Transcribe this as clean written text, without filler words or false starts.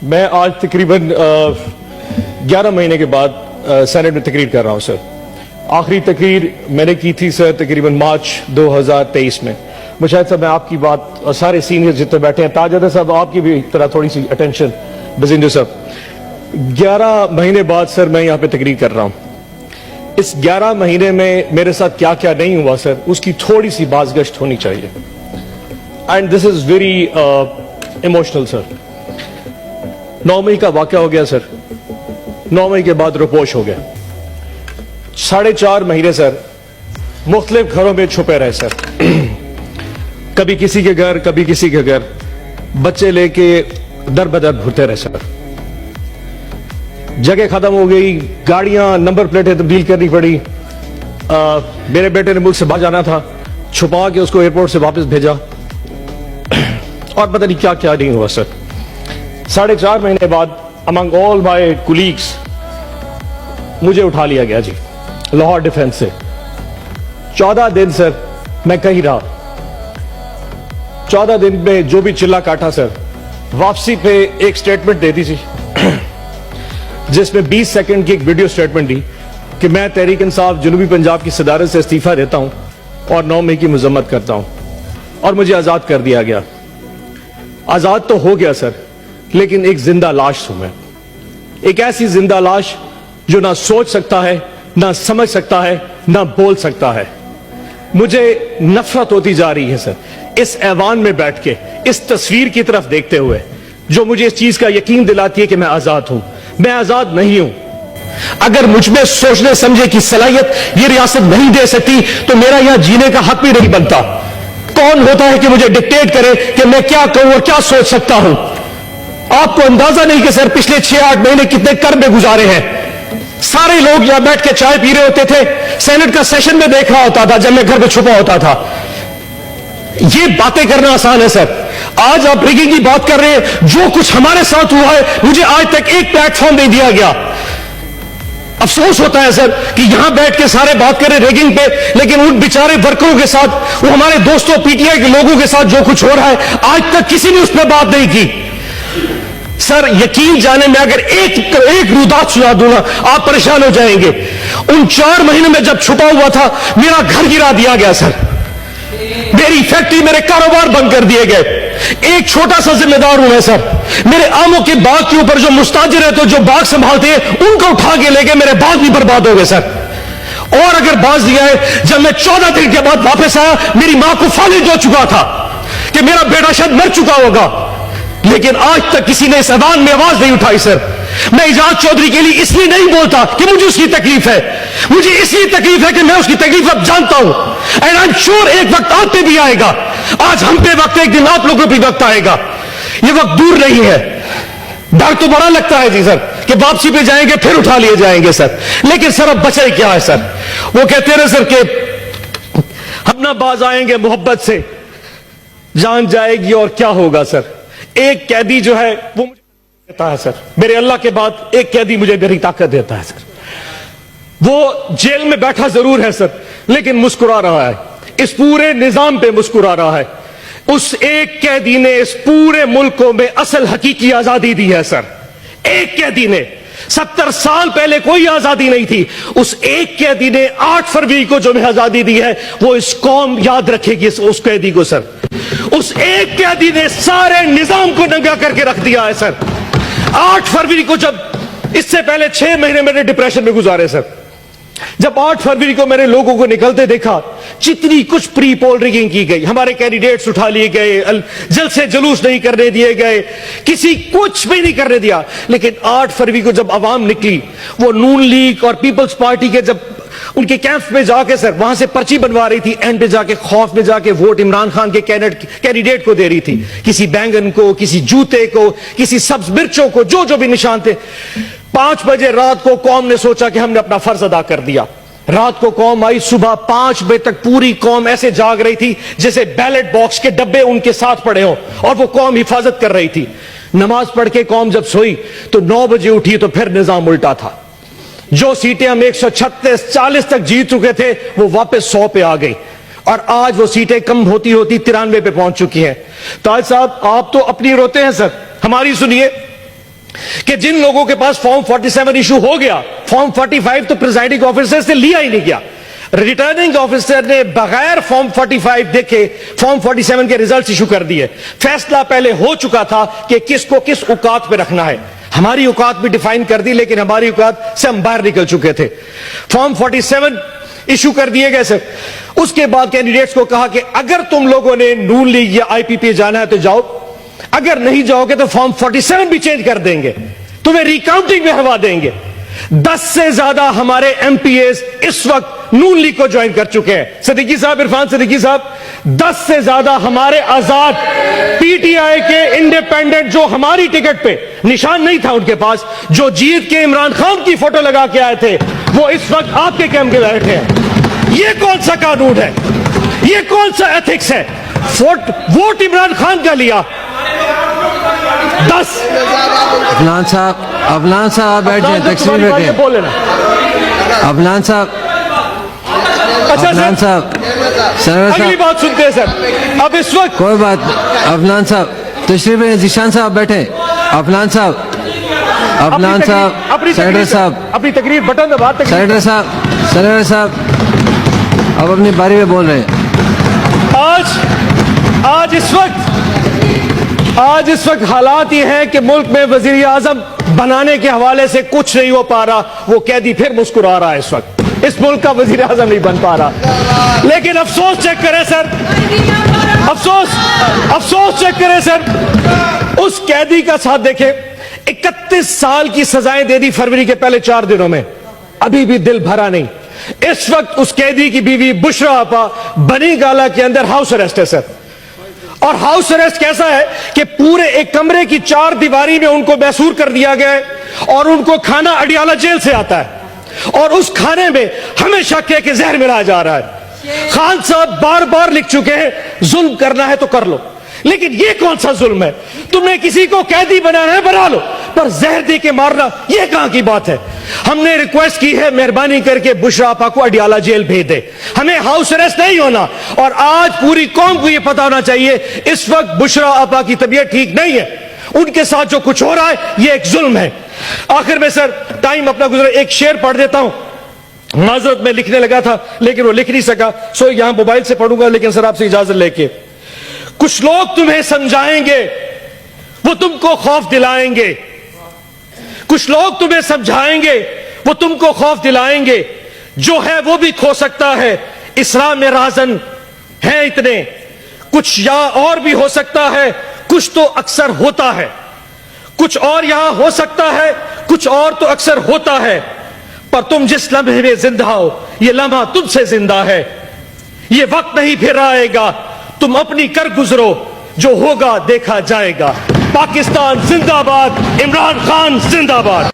मैं आज तकरीबन 11 महीने के बाद सेनेट में तकरीर कर रहा हूं सर। आखिरी तकरीर मैंने की थी सर तकरीबन मार्च 2023 में। मुशाहिद साहब, मैं आपकी बात और सारे सीनियर जितने बैठे हैं, ताजदा साहब आपकी भी तरह थोड़ी सी अटेंशन, बजिंदर साहब, 11 महीने बाद सर मैं यहां पे तकरीर कर रहा हूं। इस 11 महीने में मेरे साथ क्या क्या नहीं हुआ सर, उसकी थोड़ी सी बाज़गश्त होनी चाहिए। And this is very emotional sir. 9 मई का वाकया हो गया सर, 9 मई के बाद रुपोश हो गया। 4.5 महीने सर मुख्तलिफ घरों में छुपे रहे सर। कभी किसी के घर, कभी किसी के घर, बच्चे लेके दर बदर घूरते रहे सर। जगह खत्म हो गई, गाड़ियां नंबर प्लेटें तब्दील करनी पड़ी। मेरे बेटे ने मुल्क से बाहर जाना था, छुपा के उसको एयरपोर्ट से वापस भेजा और पता नहीं क्या क्या नहीं हुआ सर। 4.5 महीने बाद अमंग ऑल माय कुलीग्स मुझे उठा लिया गया जी, लाहौर डिफेंस से। 14 दिन सर मैं कहीं रहा। 14 दिन में जो भी चिल्ला काटा सर, वापसी पे एक स्टेटमेंट दे दी थी जिसमें 20 सेकंड की एक वीडियो स्टेटमेंट दी कि मैं तहरीक इंसाफ जनूबी पंजाब की सदारत से इस्तीफा देता हूं और 9 मई की मजम्मत करता हूं, और मुझे आजाद कर दिया गया। आजाद तो हो गया सर, लेकिन एक जिंदा लाश हूं मैं। एक ऐसी जिंदा लाश जो ना सोच सकता है, ना समझ सकता है, ना बोल सकता है। मुझे नफरत होती जा रही है सर इस ऐवान में बैठ के, इस तस्वीर की तरफ देखते हुए, जो मुझे इस चीज का यकीन दिलाती है कि मैं आजाद हूं। मैं आजाद नहीं हूं। अगर मुझ में सोचने समझे की सलाहियत ये रियासत नहीं दे सकती तो मेरा यहां जीने का हक भी नहीं बनता। कौन होता है कि मुझे डिक्टेट करे कि मैं क्या कहूं और क्या सोच सकता हूं? आपको अंदाजा नहीं कि सर पिछले 6-8 महीने कितने कर्ब में गुजारे हैं। सारे लोग यहां बैठ के चाय पी रहे होते थे, सेनेट का सेशन में देख रहा होता था जब मैं घर में छुपा होता था। ये बातें करना आसान है सर। आज आप रिगिंग की बात कर रहे हैं। जो कुछ हमारे साथ हुआ है, मुझे आज तक एक प्लेटफॉर्म नहीं दिया गया। अफसोस होता है सर कि यहां बैठ के सारे बात कर रहे रिगिंग पे, लेकिन उन बेचारे वर्करों के साथ, वो हमारे दोस्तों पीटीआई के लोगों के साथ जो कुछ हो रहा है, आज तक किसी ने उस पर बात नहीं की। सर यकीन जाने में अगर एक रुदात सुना दूंगा आप परेशान हो जाएंगे। उन 4 महीने में जब छुपा हुआ था, मेरा घर गिरा दिया गया सर, मेरी फैक्ट्री, मेरे कारोबार बंद कर दिए गए। एक छोटा सा जिम्मेदार हूं मैं सर। मेरे आमों के बाग के ऊपर जो मुस्ताजिर है, तो जो बाग संभालते हैं, उनको उठा के लेके मेरे बाग भी बर्बाद हो गए सर। और अगर बाज दिया है, जब मैं 14 दिन के बाद वापस आया, मेरी मां को फालिज हो चुका था कि मेरा बेटा शायद मर चुका होगा, लेकिन आज तक किसी ने इस अवान में आवाज नहीं उठाई सर। मैं इजाज चौधरी के लिए इसलिए नहीं बोलता कि मुझे उसकी तकलीफ है, मुझे इसलिए तकलीफ है कि मैं उसकी तकलीफ अब जानता हूं। एंड आई एम श्योर एक वक्त आप पे भी आएगा। आज हम पे वक्त, एक दिन आप लोगों पे वक्त आएगा। ये वक्त दूर नहीं है। डर तो बड़ा लगता है जी सर कि वापसी पे जाएंगे फिर उठा लिए जाएंगे सर, लेकिन सर अब बचे क्या है सर? वो कहते रहे सर कि हम ना बाज आएंगे मोहब्बत से, जान जाएगी और क्या होगा सर। एक कैदी जो है वो मुझे देता है सर, मेरे अल्लाह के बाद एक कैदी मुझे मेरी ताकत देता है सर। वो जेल में बैठा जरूर है सर, लेकिन मुस्कुरा रहा है, इस पूरे निजाम पे मुस्कुरा रहा है। उस एक कैदी ने इस पूरे मुल्क को में असल हकीकी आजादी दी है सर। एक कैदी ने, 70 साल पहले कोई आजादी नहीं थी। उस एक कैदी ने 8 फरवरी को जो हमें आजादी दी है, वो इस कौम याद रखेगी उस कैदी को सर। उस एक कैदी ने सारे निजाम को नंगा करके रख दिया है सर। 8 फरवरी को, जब इससे पहले 6 महीने मैंने डिप्रेशन में गुजारे सर। जब 8 फरवरी को मैंने लोगों को निकलते देखा, जितनी कुछ प्री पोल रिगिंग की गई, हमारे कैंडिडेट्स उठा लिए गए, जलसे जुलूस नहीं करने दिए गए, किसी कुछ भी नहीं करने दिया। लेकिन 8 फरवरी को जब आवाम निकली, वो नून लीग और पीपल्स पार्टी के जब उनके कैंप्स में जाके सर वहां से पर्ची बनवा रही थी, एंड पे जाके खौफ में जाके वोट इमरान खान के कैंडिडेट को दे रही थी, किसी बैंगन को, किसी जूते को, किसी सब्ज मिर्चों को, जो जो भी निशान थे। 5 बजे रात को कौम ने सोचा कि हमने अपना फर्ज अदा कर दिया। रात को कौम आई, सुबह 5 बजे तक पूरी कौम ऐसे जाग रही थी जैसे बैलेट बॉक्स के डब्बे उनके साथ पड़े हो, और वो कौम हिफाजत कर रही थी। नमाज पढ़ के कौम जब सोई तो 9 बजे उठी तो फिर निजाम उल्टा था। जो सीटें हम 136-40 तक जीत चुके थे, वो वापस 100 पे आ गई, और आज वो सीटें कम होती होती 93 पे पहुंच चुकी हैं। ताज साहब, आप तो अपनी रोते हैं सर, हमारी सुनिए। कि जिन लोगों के पास फॉर्म 47 इशू हो गया, फॉर्म 45 तो प्रिजाइडिंग ऑफिसर से लिया ही नहीं गया। रिटर्निंग ऑफिसर ने बगैर फॉर्म 45 देखे फॉर्म 47 के रिजल्ट इशू कर दिए। फैसला पहले हो चुका था कि किसको किस औकात पे रखना है। हमारी औकात भी डिफाइन कर दी, लेकिन हमारी औकात से हम बाहर निकल चुके थे। फॉर्म 47 इशू कर दिए गए सर। उसके बाद कैंडिडेट्स को कहा कि अगर तुम लोगों ने नून लीग या आईपीपी जाना है तो जाओ, अगर नहीं जाओगे तो फॉर्म 47 भी चेंज कर देंगे, तुम्हें रिकाउंटिंग में हवा देंगे। 10 से ज्यादा हमारे एमपीएस इस वक्त नून लीग को ज्वाइन कर चुके हैं। सिद्दीकी साहब, इरफान सिद्दीकी साहब, 10 से ज्यादा हमारे आजाद पीटीआई के इंडिपेंडेंट जो हमारी टिकट पे निशान नहीं था उनके पास, जो जीत के इमरान खान की फोटो लगा के आए थे, वो इस वक्त आपके कैंप में बैठे हैं। ये कौन सा कानून है? ये कौन सा एथिक्स है? वोट इमरान खान का लिया 10। अफनान साहब बैठ जाए, तकसीम रखें। बोले ना अफनान साहब, अच्छा अफनान सर, साहब, सरवर अगली साहब, बात सुनते हैं सर। अब इस वक्त कोई बात। अफनान साहब तशरीफ रखें, जीशान साहब बैठे। अफनान साहब, अफनान साहब, सेनेटर साहब, अपनी तकरीर बटन दबा। सेनेटर साहब अब अपनी बारी में बोल रहे हैं। आज इस वक्त हालात ये हैं कि मुल्क में वजीर आजम बनाने के हवाले से कुछ नहीं हो पा रहा। वो कैदी फिर मुस्कुरा रहा है। इस वक्त इस मुल्क का वजीर आजम नहीं बन पा रहा। लेकिन अफसोस चेक करें सर, अफसोस चेक करें सर, उस कैदी का साथ देखें। 31 साल की सजाएं दे दी फरवरी के पहले 4 दिनों में, अभी भी दिल भरा नहीं। इस वक्त उस कैदी की बीवी बुशरा आपा बनी गाला के अंदर हाउस अरेस्ट है सर। और हाउस अरेस्ट कैसा है कि पूरे एक कमरे की 4 दीवारी में उनको मैसूर कर दिया गया है और उनको खाना अडियाला जेल से आता है और उस खाने में हमेशा के जहर मिलाया जा रहा है। खान साहब बार बार लिख चुके हैं, जुल्म करना है तो कर लो, लेकिन ये कौन सा जुल्म है? तुमने किसी को कैदी बनाना है बना लो, पर जहर दे के मारना ये कहां की बात है? हमने रिक्वेस्ट की है मेहरबानी करके बुशरा आपा को अडियाला जेल भेज दे, हमें हाउस अरेस्ट नहीं होना। और आज पूरी कौम को यह पता होना चाहिए इस वक्त बुशरा आपा की तबीयत ठीक नहीं है, उनके साथ जो कुछ हो रहा है यह एक जुल्म है। आखिर में सर टाइम अपना गुजरा, एक शेर पढ़ देता हूं। माजरत में लिखने लगा था लेकिन वो लिख नहीं सका, सो यहां मोबाइल से पढ़ूंगा, लेकिन सर आपसे इजाजत लेके। कुछ लोग तुम्हें समझाएंगे, वो तुमको खौफ दिलाएंगे। कुछ लोग तुम्हें समझाएंगे, वो तुमको खौफ दिलाएंगे। जो है वो भी खो सकता है, इस्लाम में राजन है इतने। कुछ या और भी हो सकता है, कुछ तो अक्सर होता है। कुछ और यहां हो सकता है, कुछ और तो अक्सर होता है। पर तुम जिस लम्हे में जिंदा हो, ये लम्हा तुमसे जिंदा है। ये वक्त नहीं फिर आएगा, तुम अपनी कर गुजरो, जो होगा देखा जाएगा। पाकिस्तान जिंदाबाद, इमरान खान जिंदाबाद।